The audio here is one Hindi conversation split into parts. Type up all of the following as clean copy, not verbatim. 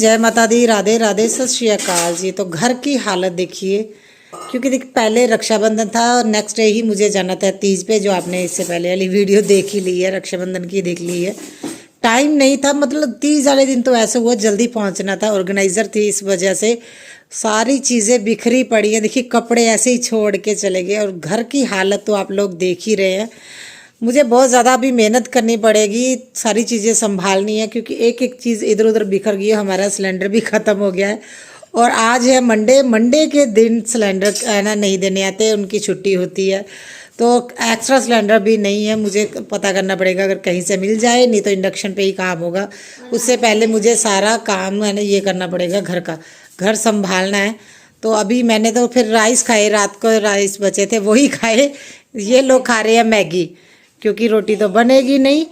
जय माता दी, राधे राधे, सत श्री अकाल जी। तो घर की हालत देखिए, क्योंकि पहले रक्षाबंधन था और नेक्स्ट डे ही मुझे जाना था तीज पे। जो आपने इससे पहले वाली वीडियो देख ही ली है, रक्षाबंधन की देख ली है। टाइम नहीं था, मतलब तीज वाले दिन तो ऐसे हुआ जल्दी पहुंचना था। ऑर्गेनाइजर थी, इस वजह से सारी चीज़ें बिखरी पड़ी है। देखिए कपड़े ऐसे ही छोड़ के चले गए और घर की हालत तो आप लोग देख ही रहे हैं। मुझे बहुत ज़्यादा अभी मेहनत करनी पड़ेगी, सारी चीज़ें संभालनी है, क्योंकि एक एक चीज़ इधर उधर बिखर गई है। हमारा सिलेंडर भी ख़त्म हो गया है और आज है मंडे। मंडे के दिन सिलेंडर है ना नहीं देने आते, उनकी छुट्टी होती है। तो एक्स्ट्रा सिलेंडर भी नहीं है, मुझे पता करना पड़ेगा अगर कहीं से मिल जाए, नहीं तो इंडक्शन पे ही काम होगा। उससे पहले मुझे सारा काम है ना ये करना पड़ेगा, घर का घर संभालना है। तो अभी मैंने तो फिर राइस खाए, रात को राइस बचे थे वही खाए। ये लोग खा रहे हैं मैगी, क्योंकि रोटी तो बनेगी नहीं।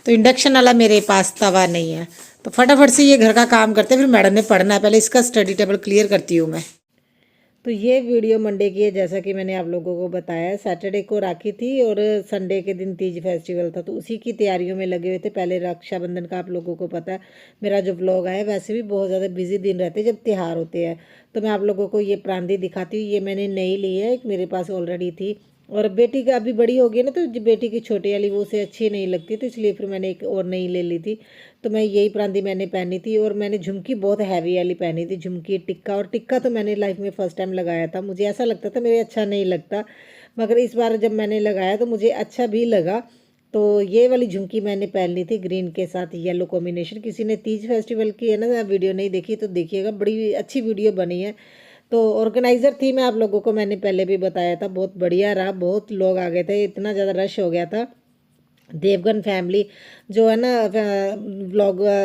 तो इंडक्शन वाला मेरे पास तवा नहीं है, तो फटाफट से ये घर का काम करते हैं, फिर मैडम ने पढ़ना है। पहले इसका स्टडी टेबल क्लियर करती हूँ मैं। तो ये वीडियो मंडे की है, जैसा कि मैंने आप लोगों को बताया। सैटरडे को राखी थी और संडे के दिन तीज फेस्टिवल था, तो उसी की तैयारियों में लगे हुए थे। पहले रक्षाबंधन का आप लोगों को पता है, मेरा जो व्लॉग आया, वैसे भी बहुत ज़्यादा बिजी दिन रहते हैं जब त्यौहार होते हैं। तो मैं आप लोगों को ये प्रांदी दिखाती हूँ। ये मैंने नई ली है, एक मेरे पास ऑलरेडी थी। और बेटी का अभी बड़ी हो गई ना, तो बेटी की छोटी वाली वो उसे अच्छी नहीं लगती, तो इसलिए फिर मैंने एक और नई ले ली थी। तो मैं यही प्रांदी मैंने पहनी थी और मैंने झुमकी बहुत हैवी वाली पहनी थी, झुमकी टिक्का। और टिक्का तो मैंने लाइफ में फ़र्स्ट टाइम लगाया था, मुझे ऐसा लगता था मेरे अच्छा नहीं लगता, मगर इस बार जब मैंने लगाया तो मुझे अच्छा भी लगा। तो ये वाली झुमकी मैंने पहनी थी ग्रीन के साथ येलो कॉम्बिनेशन। किसी ने तीज फेस्टिवल की है ना वीडियो नहीं देखी तो देखिएगा, बड़ी अच्छी वीडियो बनी है। तो ऑर्गेनाइज़र थी, मैं आप लोगों को मैंने पहले भी बताया था, बहुत बढ़िया रहा। बहुत लोग आ गए थे, इतना ज़्यादा रश हो गया था। देवगन फैमिली जो है ना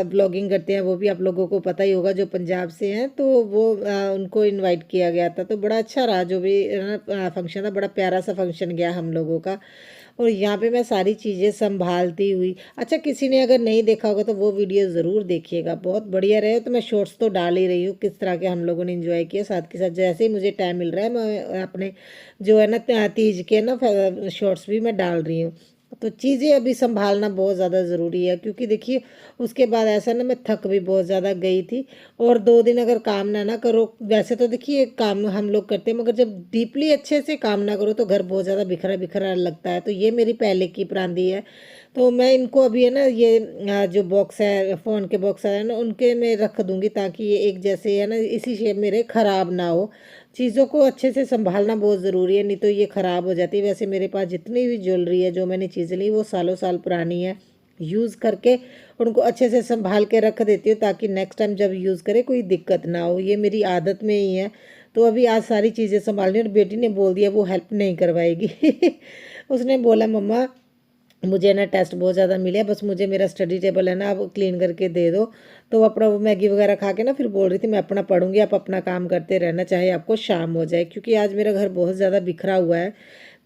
ब्लॉगिंग करते हैं, वो भी आप लोगों को पता ही होगा, जो पंजाब से हैं, तो वो उनको इनवाइट किया गया था। तो बड़ा अच्छा रहा, जो भी ना फंक्शन था, बड़ा प्यारा सा फंक्शन गया हम लोगों का। और यहाँ पे मैं सारी चीज़ें संभालती हुई, अच्छा किसी ने अगर नहीं देखा होगा तो वो वीडियो ज़रूर देखिएगा, बहुत बढ़िया रहे। तो मैं शॉर्ट्स तो डाल ही रही हूँ किस तरह के हम लोगों ने एंजॉय किया। साथ के साथ जैसे ही मुझे टाइम मिल रहा है, मैं अपने जो है ना तीज के ना शॉर्ट्स भी मैं डाल रही हूँ। तो चीज़ें अभी संभालना बहुत ज़्यादा ज़रूरी है, क्योंकि देखिए उसके बाद ऐसा ना मैं थक भी बहुत ज़्यादा गई थी। और 2 दिन अगर काम ना करो, वैसे तो देखिए काम हम लोग करते हैं, मगर जब डीपली अच्छे से काम ना करो तो घर बहुत ज़्यादा बिखरा बिखरा लगता है। तो ये मेरी पहले की प्रांदी है, तो मैं इनको अभी है ना ये जो बॉक्स है, फ़ोन के बॉक्स है ना, उनके में रख दूँगी, ताकि ये एक जैसे है ना इसी शेप मेरे ख़राब ना हो। चीज़ों को अच्छे से संभालना बहुत ज़रूरी है, नहीं तो ये ख़राब हो जाती है। वैसे मेरे पास जितनी भी ज्वेलरी है, जो मैंने चीज़ें ली, वो सालों साल पुरानी है। यूज़ करके उनको अच्छे से संभाल के रख देती हूँ, ताकि नेक्स्ट टाइम जब यूज़ करे कोई दिक्कत ना हो। ये मेरी आदत में ही है। तो अभी आज सारी चीज़ें संभालनी, और बेटी ने बोल दिया वो हेल्प नहीं करवाएगी उसने बोला मम्मा मुझे ना टेस्ट बहुत ज़्यादा मिले, बस मुझे मेरा स्टडी टेबल है ना आप क्लीन करके दे दो। तो अपना वो मैगी वगैरह खा के ना फिर बोल रही थी मैं अपना पढ़ूंगी, आप अपना काम करते रहना, चाहे आपको शाम हो जाए, क्योंकि आज मेरा घर बहुत ज़्यादा बिखरा हुआ है।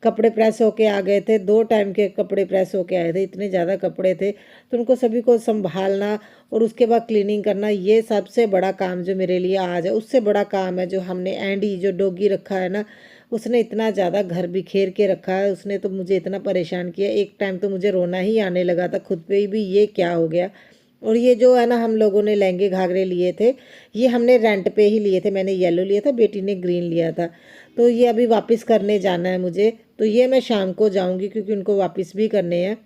कपड़े प्रेस होके आ गए थे, 2 टाइम के कपड़े प्रेस होके आए थे, इतने ज़्यादा कपड़े थे। तो उनको सभी को संभालना और उसके बाद क्लीनिंग करना, ये सबसे बड़ा काम जो मेरे लिए आज है। उससे बड़ा काम है जो हमने एंडी जो डॉगी रखा है ना, उसने इतना ज़्यादा घर बिखेर के रखा है। उसने तो मुझे इतना परेशान किया, एक टाइम तो मुझे रोना ही आने लगा था खुद पे ही भी, ये क्या हो गया। और ये जो है ना हम लोगों ने लहंगे घाघरे लिए थे, ये हमने रेंट पे ही लिए थे। मैंने येलो लिया था, बेटी ने ग्रीन लिया था। तो ये अभी वापस करने जाना है मुझे, तो ये मैं शाम को जाऊंगी, क्योंकि उनको वापस भी करने हैं।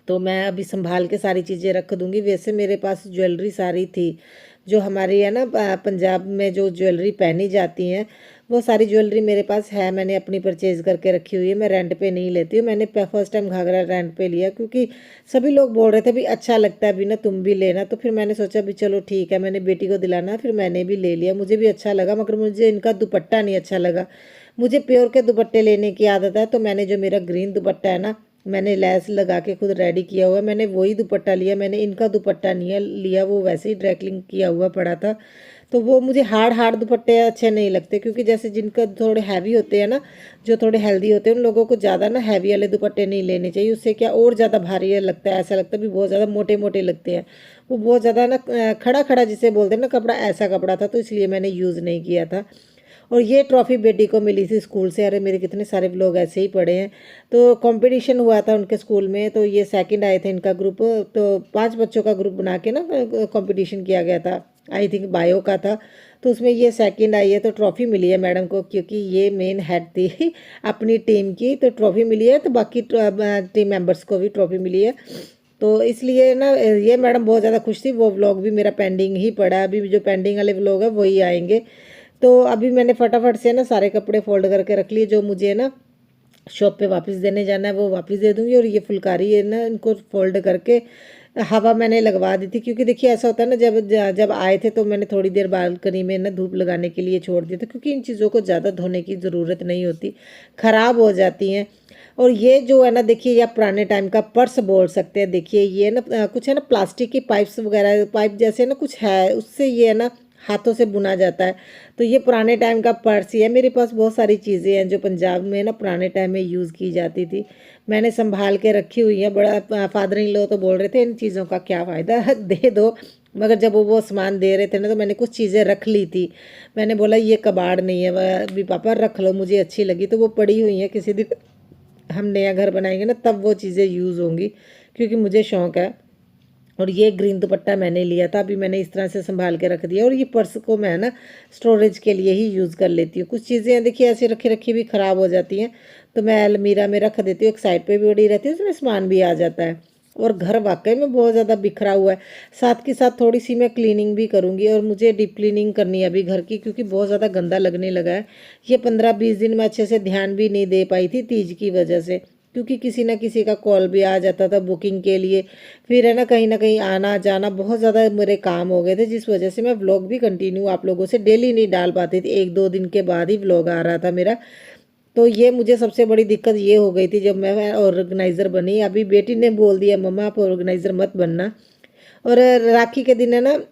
तो मैं अभी संभाल के सारी चीज़ें रख दूंगी। वैसे मेरे पास ज्वेलरी सारी थी, जो हमारी है ना पंजाब में जो ज्वेलरी पहनी जाती हैं, वो सारी ज्वेलरी मेरे पास है। मैंने अपनी परचेज़ करके रखी हुई है, मैं रेंट पे नहीं लेती हूँ। मैंने फर्स्ट टाइम घाघरा रेंट पे लिया, क्योंकि सभी लोग बोल रहे थे भी अच्छा लगता है भी ना, तुम भी लेना। तो फिर मैंने सोचा भी चलो ठीक है, मैंने बेटी को दिलाना, फिर मैंने भी ले लिया। मुझे भी अच्छा लगा, मगर मुझे इनका दुपट्टा नहीं अच्छा लगा। मुझे प्योर के दुपट्टे लेने की आदत है, तो मैंने जो मेरा ग्रीन दुपट्टा है ना, मैंने लेस लगा के खुद रेडी किया हुआ है, मैंने वही दुपट्टा लिया। मैंने इनका दुपट्टा नहीं लिया, वो वैसे ही ड्रैकलिंग किया हुआ पड़ा था। तो वो मुझे हार्ड हार्ड दुपट्टे अच्छे नहीं लगते, क्योंकि जैसे जिनका थोड़े हैवी होते हैं ना, जो थोड़े हेल्दी होते हैं, उन लोगों को ज़्यादा ना हैवी वाले दुपट्टे नहीं लेने चाहिए। उससे क्या और ज़्यादा भारी लगता है, ऐसा लगता है भी बहुत ज़्यादा मोटे मोटे लगते हैं। वो बहुत ज़्यादा ना खड़ा खड़ा जिसे बोलते हैं ना कपड़ा, ऐसा कपड़ा था, तो इसलिए मैंने यूज़ नहीं किया था। और ये ट्रॉफ़ी बेटी को मिली थी स्कूल से। अरे मेरे कितने सारे लोग ऐसे ही पढ़े हैं। तो कंपटीशन हुआ था उनके स्कूल में, तो ये सेकंड आए थे इनका ग्रुप। तो 5 बच्चों का ग्रुप बना के ना कंपटीशन किया गया था। आई थिंक बायो का था, तो उसमें ये सेकंड आई है। तो ट्रॉफ़ी मिली है मैडम को, क्योंकि ये मेन हेड थी अपनी टीम की, तो ट्रॉफ़ी मिली है। तो बाकी टीम मेंबर्स को भी ट्रॉफ़ी मिली है। तो इसलिए ना ये मैडम बहुत ज़्यादा खुश थी। वो व्लॉग भी मेरा पेंडिंग ही पड़ा है, अभी जो पेंडिंग वाले व्लॉग है वही आएंगे। तो अभी मैंने फटाफट से ना सारे कपड़े फोल्ड करके रख लिए, जो मुझे ना शॉप पे वापस देने जाना है वो वापस दे दूंगी। और ये फुलकारी है ना, इनको फोल्ड करके हवा मैंने लगवा दी थी, क्योंकि देखिए ऐसा होता है ना, जब आए थे तो मैंने थोड़ी देर बालकनी में ना धूप लगाने के लिए छोड़ दिया था, क्योंकि इन चीज़ों को ज़्यादा धोने की ज़रूरत नहीं होती, ख़राब हो जाती हैं। और ये जो है ना, देखिए ये आप पुराने टाइम का पर्स बोल सकते हैं। देखिए ये ना कुछ है ना, प्लास्टिक की पाइप्स वगैरह, पाइप जैसे ना कुछ है, उससे ये है ना हाथों से बुना जाता है। तो ये पुराने टाइम का पर्स ही है। मेरे पास बहुत सारी चीज़ें हैं जो पंजाब में ना पुराने टाइम में यूज़ की जाती थी, मैंने संभाल के रखी हुई है। बड़ा फादर इन लॉ तो बोल रहे थे इन चीज़ों का क्या फ़ायदा दे दो, मगर जब वो सामान दे रहे थे ना, तो मैंने कुछ चीज़ें रख ली थी। मैंने बोला ये कबाड़ नहीं है, भी पापा रख लो, मुझे अच्छी लगी तो वो पड़ी हुई है। किसी दिन हम नया घर बनाएंगे ना, तब वो चीज़ें यूज़ होंगी, क्योंकि मुझे शौक़ है। और ये ग्रीन दुपट्टा मैंने लिया था, अभी मैंने इस तरह से संभाल के रख दिया। और ये पर्स को मैं ना स्टोरेज के लिए ही यूज़ कर लेती हूँ। कुछ चीज़ें देखिए ऐसे रखी रखी भी ख़राब हो जाती हैं, तो मैं अलमीरा में रख देती हूँ, एक साइड पे भी बड़ी रहती है, उसमें सामान भी आ जाता है। और घर वाकई में बहुत ज़्यादा बिखरा हुआ है। साथ के साथ थोड़ी सी मैं क्लीनिंग भी करूँगी, और मुझे डीप क्लीनिंग करनी है अभी घर की, क्योंकि बहुत ज़्यादा गंदा लगने लगा है। ये 15-20 दिन में अच्छे से ध्यान भी नहीं दे पाई थी तीज की वजह से, क्योंकि किसी ना किसी का कॉल भी आ जाता था बुकिंग के लिए। फिर है ना कहीं आना जाना, बहुत ज़्यादा मेरे काम हो गए थे, जिस वजह से मैं व्लॉग भी कंटिन्यू आप लोगों से डेली नहीं डाल पाती थी। 1-2 दिन के बाद ही व्लॉग आ रहा था मेरा। तो ये मुझे सबसे बड़ी दिक्कत ये हो गई थी जब मैं ऑर्गेनाइज़र बनी। अभी बेटी ने बोल दिया मम्मा आप ऑर्गेनाइज़र मत बनना। और राखी के दिन है ना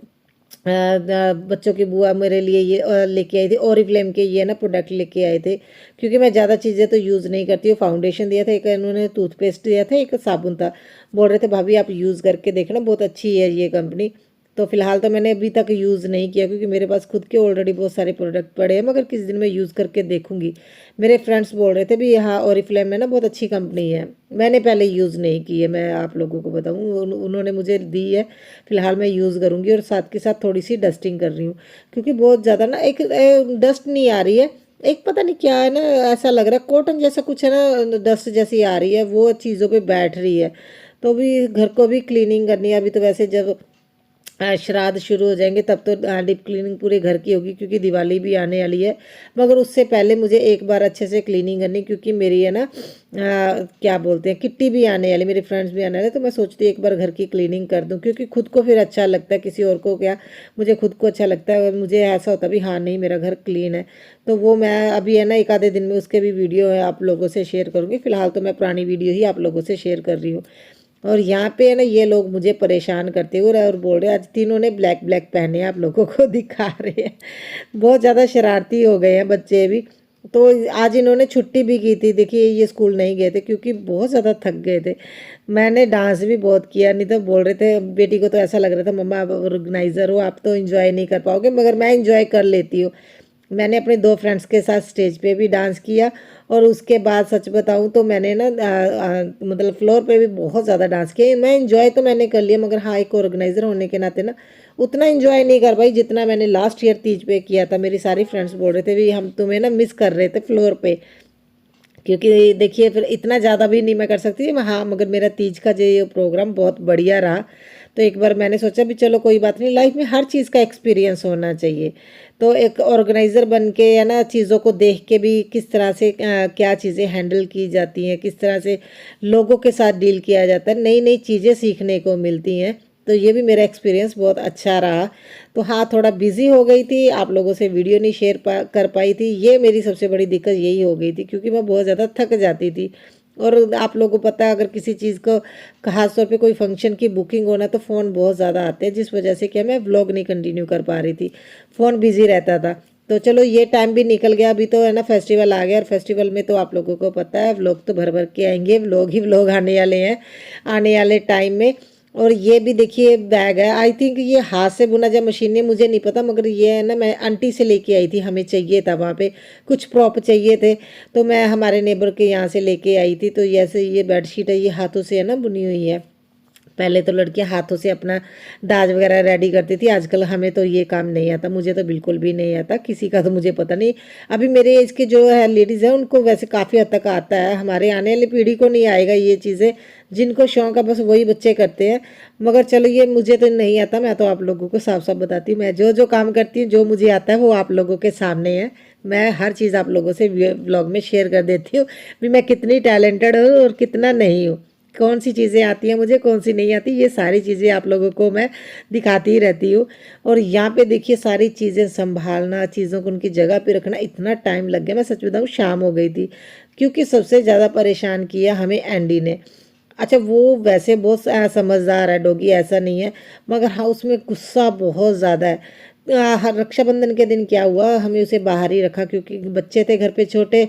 बच्चों की बुआ मेरे लिए ये लेके आई थी, ओरिफ्लेम के ये ना प्रोडक्ट लेके आए थे, क्योंकि मैं ज़्यादा चीज़ें तो यूज़ नहीं करती हूँ। फाउंडेशन दिया था, एक इन्होंने टूथपेस्ट दिया था, एक साबुन था। बोल रहे थे भाभी आप यूज़ करके देखना, बहुत अच्छी है ये कंपनी। तो फिलहाल तो मैंने अभी तक यूज़ नहीं किया, क्योंकि मेरे पास खुद के ऑलरेडी बहुत सारे प्रोडक्ट पड़े हैं, मगर किसी दिन मैं यूज़ करके देखूंगी। मेरे फ्रेंड्स बोल रहे थे भी हाँ ओरिफ्लेम में ना बहुत अच्छी कंपनी है। मैंने पहले यूज़ नहीं की है, मैं आप लोगों को बताऊँ, उन्होंने मुझे दी है। फिलहाल मैं यूज़ करूँगी, और साथ के साथ थोड़ी सी डस्टिंग कर रही हूँ, क्योंकि बहुत ज़्यादा ना एक डस्ट नहीं आ रही है, एक पता नहीं क्या है ना, ऐसा लग रहा है कॉटन जैसा कुछ है ना, डस्ट जैसी आ रही है, वो चीज़ों पे बैठ रही है। तो भी घर को भी क्लीनिंग करनी है। अभी तो वैसे जब श्राद्ध शुरू हो जाएंगे तब तो डीप क्लीनिंग पूरे घर की होगी, क्योंकि दिवाली भी आने वाली है। मगर उससे पहले मुझे एक बार अच्छे से क्लीनिंग करनी, क्योंकि मेरी है ना क्या बोलते हैं, किट्टी भी आने वाली, मेरे फ्रेंड्स भी आने वाले। तो मैं सोचती हूँ एक बार घर की क्लीनिंग कर दूँ, क्योंकि खुद को फिर अच्छा लगता है, किसी और को क्या, मुझे खुद को अच्छा लगता है। और मुझे ऐसा होता भी हाँ नहीं मेरा घर क्लीन है। तो वो मैं अभी है ना एक आधे दिन में उसके भी वीडियो है आप लोगों से शेयर करूँगी। फिलहाल तो मैं पुरानी वीडियो ही आप लोगों से शेयर कर रही हूँ। और यहाँ पे है ना ये लोग मुझे परेशान करते हुए और बोल रहे हैं, आज तीनों ने ब्लैक ब्लैक पहने हैं, आप लोगों को दिखा रहे हैं। बहुत ज़्यादा शरारती हो गए हैं बच्चे भी। तो आज इन्होंने छुट्टी भी की थी, देखिए ये स्कूल नहीं गए थे, क्योंकि बहुत ज़्यादा थक गए थे। मैंने डांस भी बहुत किया, नहीं तो बोल रहे थे बेटी को, तो ऐसा लग रहा था मम्मा आप ऑर्गेनाइज़र हो, आप तो इंजॉय नहीं कर पाओगे, मगर मैं इंजॉय कर लेती हूँ। मैंने अपने 2 फ्रेंड्स के साथ स्टेज पे भी डांस किया, और उसके बाद सच बताऊं तो मैंने ना मतलब फ्लोर पे भी बहुत ज़्यादा डांस किया। मैं इंजॉय तो मैंने कर लिया, मगर हाँ एक ऑर्गेनाइज़र होने के नाते ना उतना इंजॉय नहीं कर पाई जितना मैंने लास्ट ईयर तीज पे किया था। मेरी सारी फ्रेंड्स बोल रहे थे भी हम तुम्हें ना मिस कर रहे थे फ्लोर पे, क्योंकि देखिए फिर इतना ज़्यादा भी नहीं मैं कर सकती हाँ। मगर मेरा तीज का जो ये प्रोग्राम बहुत बढ़िया रहा। तो एक बार मैंने सोचा भी चलो कोई बात नहीं, लाइफ में हर चीज़ का एक्सपीरियंस होना चाहिए। तो एक ऑर्गेनाइज़र बन के या ना चीज़ों को देख के भी किस तरह से क्या चीज़ें हैंडल की जाती हैं, किस तरह से लोगों के साथ डील किया जाता है, नई नई चीज़ें सीखने को मिलती हैं। तो ये भी मेरा एक्सपीरियंस बहुत अच्छा रहा। तो हाँ थोड़ा बिजी हो गई थी, आप लोगों से वीडियो नहीं शेयर कर पाई थी, ये मेरी सबसे बड़ी दिक्कत यही हो गई थी, क्योंकि मैं बहुत ज़्यादा थक जाती थी। और आप लोगों को पता है अगर किसी चीज़ को खास तौर पे कोई फंक्शन की बुकिंग होना तो फ़ोन बहुत ज़्यादा आते हैं, जिस वजह से क्या मैं व्लॉग नहीं कंटिन्यू कर पा रही थी, फ़ोन बिजी रहता था। तो चलो ये टाइम भी निकल गया, अभी तो है ना फेस्टिवल आ गया, और फेस्टिवल में तो आप लोगों को पता है व्लॉग तो भर भर के आएंगे, व्लॉग ही व्लॉग आने वाले हैं आने वाले टाइम में। और ये भी देखिए बैग है, आई थिंक ये हाथ से बुना या मशीन है मुझे नहीं पता, मगर ये है ना मैं आंटी से लेके आई थी, हमें चाहिए था वहाँ पे कुछ प्रॉप चाहिए थे, तो मैं हमारे नेबर के यहाँ से लेके आई थी। तो जैसे ये बेडशीट है, ये हाथों से है ना बुनी हुई है। पहले तो लड़कियां हाथों से अपना दाज वगैरह रेडी करती थी, आजकल हमें तो ये काम नहीं आता, मुझे तो बिल्कुल भी नहीं आता, किसी का तो मुझे पता नहीं। अभी मेरे एज के जो है लेडीज़ हैं उनको वैसे काफ़ी हद तक आता है, हमारे आने वाली पीढ़ी को नहीं आएगा ये चीज़ें, जिनको शौक है बस वही बच्चे करते हैं। मगर चलो ये मुझे तो नहीं आता, मैं तो आप लोगों को साफ साफ बताती हूँ, मैं जो जो काम करती हूँ जो मुझे आता है वो आप लोगों के सामने है। मैं हर चीज़ आप लोगों से व्लॉग में शेयर कर देती हूँ भी मैं कितनी टैलेंटेड हूँ और कितना नहीं हूँ, कौन सी चीज़ें आती हैं मुझे, कौन सी नहीं आती, ये सारी चीज़ें आप लोगों को मैं दिखाती ही रहती हूँ। और यहाँ पे देखिए सारी चीज़ें संभालना, चीज़ों को उनकी जगह पे रखना, इतना टाइम लग गया, मैं सच बताऊँ शाम हो गई थी। क्योंकि सबसे ज़्यादा परेशान किया हमें एंडी ने। अच्छा वो वैसे बहुत समझदार है डॉगी, ऐसा नहीं है, मगर हाँ उसमें गुस्सा बहुत ज़्यादा है। रक्षाबंधन के दिन क्या हुआ, हमें उसे बाहर ही रखा क्योंकि बच्चे थे घर पे छोटे,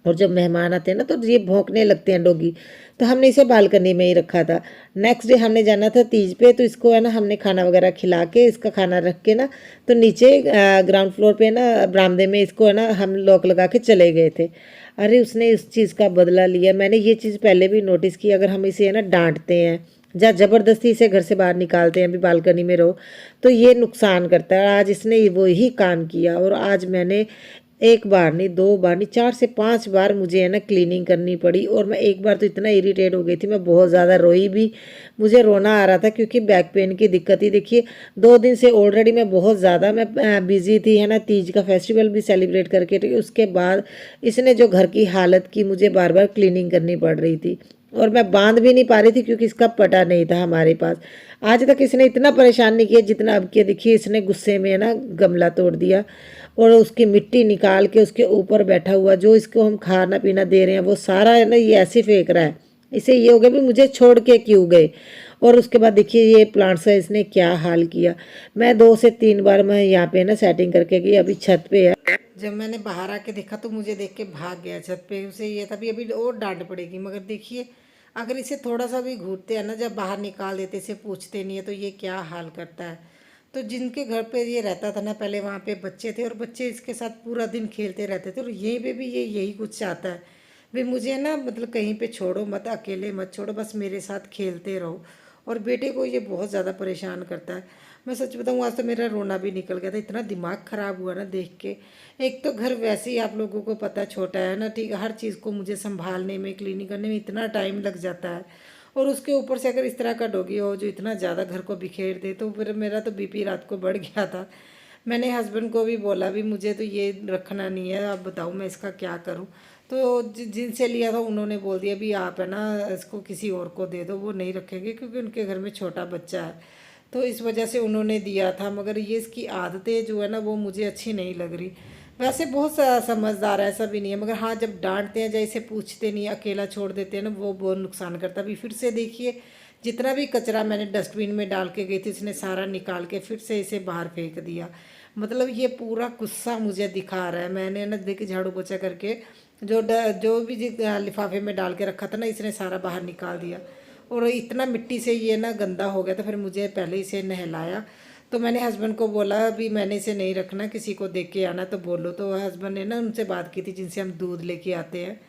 और जब मेहमान आते हैं ना तो ये भौंकने लगते हैं डॉगी, तो हमने इसे बालकनी में ही रखा था। नेक्स्ट डे हमने जाना था तीज पे, तो इसको है ना हमने खाना वगैरह खिला के इसका खाना रख के ना, तो नीचे ग्राउंड फ्लोर पे ना बरामदे में इसको है ना हम लॉक लगा के चले गए थे। अरे उसने इस चीज़ का बदला लिया, मैंने ये चीज़ पहले भी नोटिस की, अगर हम इसे है ना डांटते हैं या ज़बरदस्ती इसे घर से बाहर निकालते हैं अभी बालकनी में रहो, तो ये नुकसान करता है। आज इसने वो ही काम किया, और आज मैंने एक बार नहीं, दो बार नहीं, 4 से 5 बार मुझे है ना क्लीनिंग करनी पड़ी। और मैं एक बार तो इतना इरिटेट हो गई थी, मैं बहुत ज़्यादा रोई भी, मुझे रोना आ रहा था क्योंकि बैक पेन की दिक्कत ही देखिए 2 दिन से ऑलरेडी मैं बहुत ज़्यादा मैं बिजी थी, है ना, तीज का फेस्टिवल भी सेलिब्रेट करके, तो उसके बाद इसने जो घर की हालत की, मुझे बार बार क्लीनिंग करनी पड़ रही थी, और मैं बांध भी नहीं पा रही थी क्योंकि इसका पटा नहीं था हमारे पास। आज तक इसने इतना परेशान नहीं किया जितना अब किया। देखिए इसने गुस्से में है ना गमला तोड़ दिया, और उसकी मिट्टी निकाल के उसके ऊपर बैठा हुआ, जो इसको हम खाना पीना दे रहे हैं वो सारा है ना ये ऐसे फेंक रहा है। इसे ये हो गया भी मुझे छोड़ के क्यों गए। और उसके बाद देखिए ये प्लांट्स है, इसने क्या हाल किया। मैं 2 से 3 बार मैं यहाँ पे ना सेटिंग करके गई, अभी छत पे है। जब मैंने बाहर आके देखा तो मुझे देख के भाग गया छत पे, उसे ये था भी अभी और डांट पड़ेगी, मगर देखिए अगर इसे थोड़ा सा भी घूरते हैं ना, जब बाहर निकाल देते, इसे पूछते नहीं है, तो ये क्या हाल करता है। तो जिनके घर पे ये रहता था ना पहले, वहाँ पे बच्चे थे और बच्चे इसके साथ पूरा दिन खेलते रहते थे, और यहीं पे भी ये यही कुछ चाहता है भी मुझे ना मतलब कहीं पे छोड़ो मत, अकेले मत छोड़ो, बस मेरे साथ खेलते रहो। और बेटे को ये बहुत ज़्यादा परेशान करता है। मैं सच बताऊँ आज तो मेरा रोना भी निकल गया था, इतना दिमाग ख़राब हुआ ना देख के। एक तो घर वैसे ही आप लोगों को पता छोटा है ना, ठीक है, हर चीज़ को मुझे संभालने में, क्लीनिंग करने में इतना टाइम लग जाता है, और उसके ऊपर से अगर इस तरह का डॉगी हो जो इतना ज़्यादा घर को बिखेर दे, तो फिर मेरा तो बीपी रात को बढ़ गया था। मैंने हस्बैंड को भी बोला भी मुझे तो ये रखना नहीं है, अब बताओ मैं इसका क्या करूं। तो जिनसे लिया था उन्होंने बोल दिया भी आप है ना इसको किसी और को दे दो, वो नहीं रखेंगे क्योंकि उनके घर में छोटा बच्चा है, तो इस वजह से उन्होंने दिया था। मगर ये इसकी आदतें जो है ना वो मुझे अच्छी नहीं लग रही। वैसे बहुत समझदार है, ऐसा भी नहीं है, मगर हाँ जब डांटते हैं जैसे पूछते नहीं, अकेला छोड़ देते हैं ना, वो बहुत नुकसान करता है। अभी फिर से देखिए जितना भी कचरा मैंने डस्टबिन में डाल के गई थी, इसने सारा निकाल के फिर से इसे बाहर फेंक दिया। मतलब ये पूरा गुस्सा मुझे दिखा रहा है। मैंने ना देखिए झाड़ू पोछा करके जो भी लिफाफे में डाल के रखा था ना, इसने सारा बाहर निकाल दिया, और इतना मिट्टी से ये ना गंदा हो गया था। फिर मुझे पहले इसे नहलाया, तो मैंने हस्बैंड को बोला अभी मैंने इसे नहीं रखना, किसी को देख के आना तो बोलो। तो हस्बैंड ने ना उनसे बात की थी जिनसे हम दूध लेके आते हैं,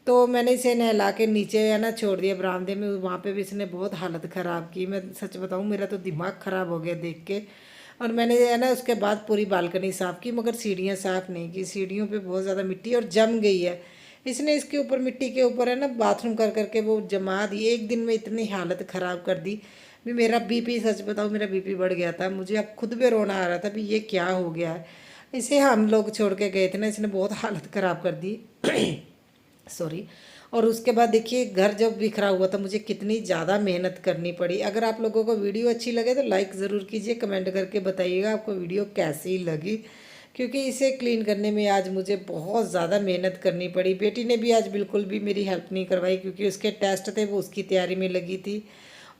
तो मैंने इसे नहला के नीचे है ना छोड़ दिया बरामदे में। वहाँ पे भी इसने बहुत हालत ख़राब की, मैं सच बताऊँ मेरा तो दिमाग ख़राब हो गया देख के। और मैंने है ना उसके बाद पूरी बालकनी साफ़ की, मगर सीढ़ियाँ साफ़ नहीं की, सीढ़ियों पे बहुत ज़्यादा मिट्टी और जम गई है। इसने इसके ऊपर मिट्टी के ऊपर है ना बाथरूम कर करके वो जमा दी, एक दिन में इतनी हालत ख़राब कर दी भी मेरा बीपी, सच बताऊँ मेरा बीपी बढ़ गया था। मुझे अब खुद भी रोना आ रहा था भी ये क्या हो गया है। इसे हम लोग छोड़ के गए थे ना, इसने बहुत हालत ख़राब कर दी सॉरी। और उसके बाद देखिए घर जब बिखरा हुआ था, मुझे कितनी ज़्यादा मेहनत करनी पड़ी। अगर आप लोगों को वीडियो अच्छी लगे तो लाइक ज़रूर कीजिए, कमेंट करके बताइएगा आपको वीडियो कैसी लगी, क्योंकि इसे क्लीन करने में आज मुझे बहुत ज़्यादा मेहनत करनी पड़ी। बेटी ने भी आज बिल्कुल भी मेरी हेल्प नहीं करवाई क्योंकि उसके टेस्ट थे, वो उसकी तैयारी में लगी थी।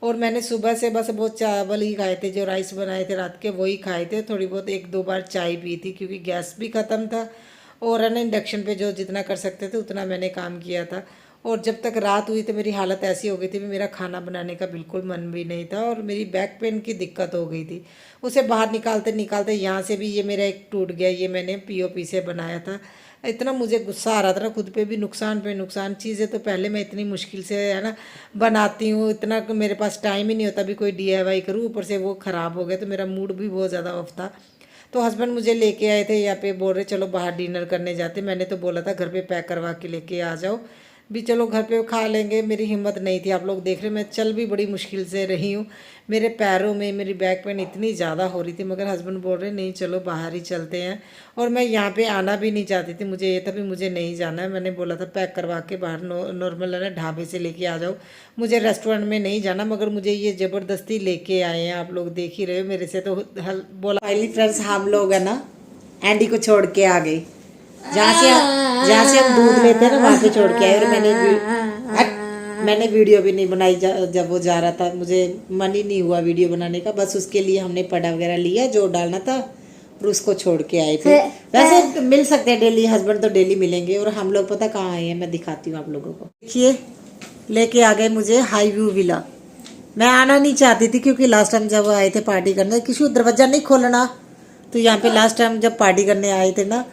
और मैंने सुबह से बस वो चावल ही खाए थे, जो राइस बनाए थे रात के वही खाए थे, थोड़ी बहुत 1-2 बार चाय पी थी क्योंकि गैस भी ख़त्म था। और है ना इंडक्शन पे जो जितना कर सकते थे उतना मैंने काम किया था। और जब तक रात हुई तो मेरी हालत ऐसी हो गई थी कि मेरा खाना बनाने का बिल्कुल मन भी नहीं था, और मेरी बैक पेन की दिक्कत हो गई थी। उसे बाहर निकालते निकालते यहाँ से भी ये मेरा एक टूट गया, ये मैंने पीओपी से बनाया था, इतना मुझे गुस्सा आ रहा था ना खुद पे भी, नुकसान पे नुकसान। चीज़ें तो पहले मैं इतनी मुश्किल से है ना बनाती हूँ, इतना मेरे पास टाइम ही नहीं होता भी कोई DIY करूँ, ऊपर से वो ख़राब हो गया तो मेरा मूड भी बहुत ज़्यादा ऑफ था। तो हस्बैंड मुझे लेके आए थे यहाँ पे, बोल रहे चलो बाहर डिनर करने जाते। मैंने तो बोला था घर पे पैक करवा के लेके आ जाओ भी, चलो घर पे खा लेंगे। मेरी हिम्मत नहीं थी, आप लोग देख रहे मैं चल भी बड़ी मुश्किल से रही हूँ। मेरे पैरों में मेरी बैक पेन इतनी ज़्यादा हो रही थी, मगर हस्बैंड बोल रहे नहीं चलो बाहर ही चलते हैं। और मैं यहाँ पे आना भी नहीं चाहती थी, मुझे ये था भी मुझे नहीं जाना है। मैंने बोला था पैक करवा के बाहर नॉर्मल है ना ढाबे से लेके आ जाओ, मुझे रेस्टोरेंट में नहीं जाना। मगर मुझे ये ज़बरदस्ती लेके आए हैं, आप लोग देख ही रहे हो। मेरे से तो बोला। फाइनली फ्रेंड्स हम लोग है ना एंडी को छोड़ के आ गए, जहाँ से हम दूध लेते हैं ना वहाँ पे छोड़ के आए। और मैंने वीडियो भी नहीं बनाई जब वो जा रहा था, मुझे मन ही नहीं हुआ वीडियो बनाने का। बस उसके लिए हमने पड़ा वगैरह लिया जो डालना था और उसको छोड़ के आए थे। वैसे मिल सकते हैं डेली, हस्बैंड तो डेली मिलेंगे। और हम लोग पता कहाँ आए हैं, मैं दिखाती हूँ आप लोगों को। देखिए लेके आ गए मुझे हाई व्यू विला। मैं आना नहीं चाहती थी क्योंकि लास्ट टाइम जब आए थे पार्टी करने, किसी को दरवाजा नहीं खोलना। तो यहाँ पे लास्ट टाइम जब पार्टी करने आए थे ना,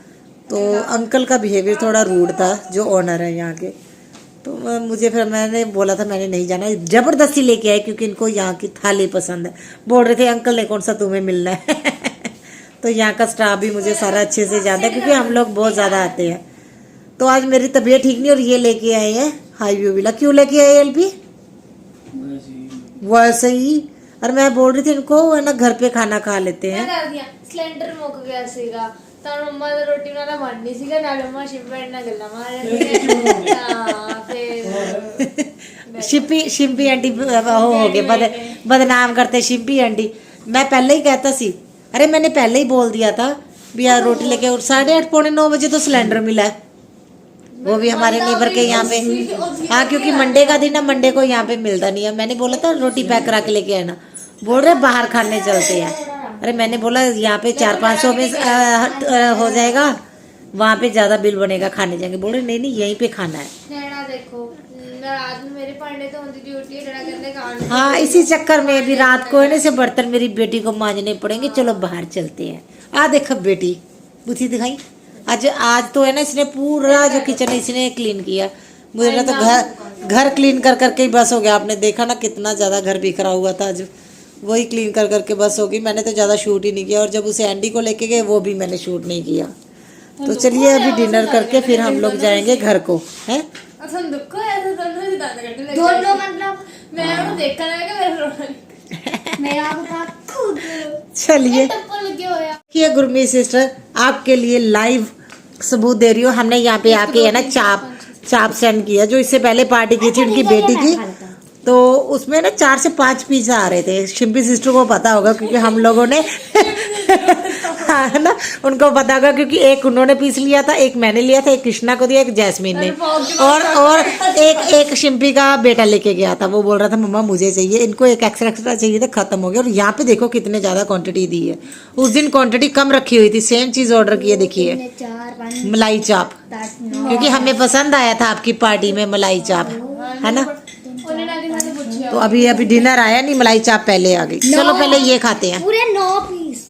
तो अंकल का बिहेवियर थोड़ा रूड था, जो ओनर है यहाँ के। तो मुझे फिर मैंने बोला था मैंने नहीं जाना, ज़बरदस्ती लेके आए क्योंकि इनको यहाँ की थाली पसंद है। बोल रहे थे अंकल ने कौन सा तुम्हें मिलना है। तो यहाँ का स्टाफ भी मुझे सारा अच्छे से जानता है क्योंकि हम लोग बहुत ज़्यादा आते हैं। तो आज मेरी तबीयत ठीक नहीं और ये लेके आए हैं हाई व्यू विला। क्यों लेके आए LP? वैसे ही। और मैं बोल रही थी इनको है ना घर पे खाना खा लेते हैं। सिलेंडर मुक गया ਸੀਗਾ ਤਾਂ ਮੰਮਾ ਦਾ ਰੋਟੀ ਬਣਾਉਣਾ ਮਨ ਨਹੀਂ ਸੀਗਾ, ਨਾਲ ਮੰਮਾ ਸ਼ਿਪੈਡ ਨਾਲ ਗੱਲਾਂ ਮਾਰ ਰਹੇ ਸੀ। ਹਾਂ ਫਿਰ शिम्पी आंटी हो गए बदनाम करते शिम्पी आंटी। मैं पहले ही कहता सी, अरे मैंने पहले ही बोल दिया था भी यार रोटी लेके। और 8:30 पौने 9 बजे तो सिलेंडर मिला है, वो भी हमारे नेबर के यहाँ पे। हाँ क्योंकि मंडे का दिन है, मंडे को यहाँ पे मिलता नहीं है। मैंने बोला था रोटी पैक करा के लेके आना, बोल रहे बाहर खाने चलते हैं। अरे मैंने बोला यहाँ पे 400-500 में हो जाएगा, वहाँ पे ज़्यादा बिल बनेगा, खाने जाएंगे। बोल रहे नहीं यहीं पे खाना है। नैना देखो रात में मेरे पांडे तो होती ड्यूटी डरा करने का। हाँ इसी चक्कर में भी रात को है ना से बर्तन मेरी बेटी को मांजने पड़ेंगे। चलो बाहर चलते हैं। आ देखो बेटी बुद्धि दिखाई। आज तो है ना इसने पूरा जो किचन इसने क्लीन किया। मुझे लगा तो घर क्लीन कर करके ही बस हो गया। आपने देखा ना कितना ज़्यादा घर बिखरा हुआ था, आज वही क्लीन कर करके बस होगी। मैंने तो ज़्यादा शूट ही नहीं किया। और जब उसे एंडी को लेके गए वो भी मैंने शूट नहीं किया। तो चलिए अभी डिनर करके फिर हम लोग जाएंगे घर को। हैं दोनों मतलब मैं वो देखा ना कि मेरा चलिए ये गुरमीत सिस्टर आपके लिए लाइव सबूत दे रही हो। हमने यहाँ पे आके है ना चाप सेंड किया, जो इससे पहले पार्टी की थी उनकी बेटी की। तो उसमें ना 4 से 5 पिज़्ज़ा आ रहे थे। शिम्पी सिस्टर को पता होगा क्योंकि हम लोगों ने है ना, उनको पता होगा क्योंकि एक उन्होंने पीस लिया था, एक मैंने लिया था, एक कृष्णा को दिया, एक जैस्मीन ने, और एक शिम्पी का बेटा लेके गया था। वो बोल रहा था मम्मा मुझे चाहिए, इनको एक एक्स्ट्रा चाहिए था, खत्म हो गया। और यहाँ पे देखो कितने ज़्यादा क्वांटिटी दी है। उस दिन क्वांटिटी कम रखी हुई थी, सेम चीज़ ऑर्डर की है। देखिए मलाई चाप, क्योंकि हमें पसंद आया था आपकी पार्टी में मलाई चाप, है ना। तो अभी डिनर आया नहीं, मलाई चाप पहले आ गई। चलो पहले ये खाते हैं। पूरे 9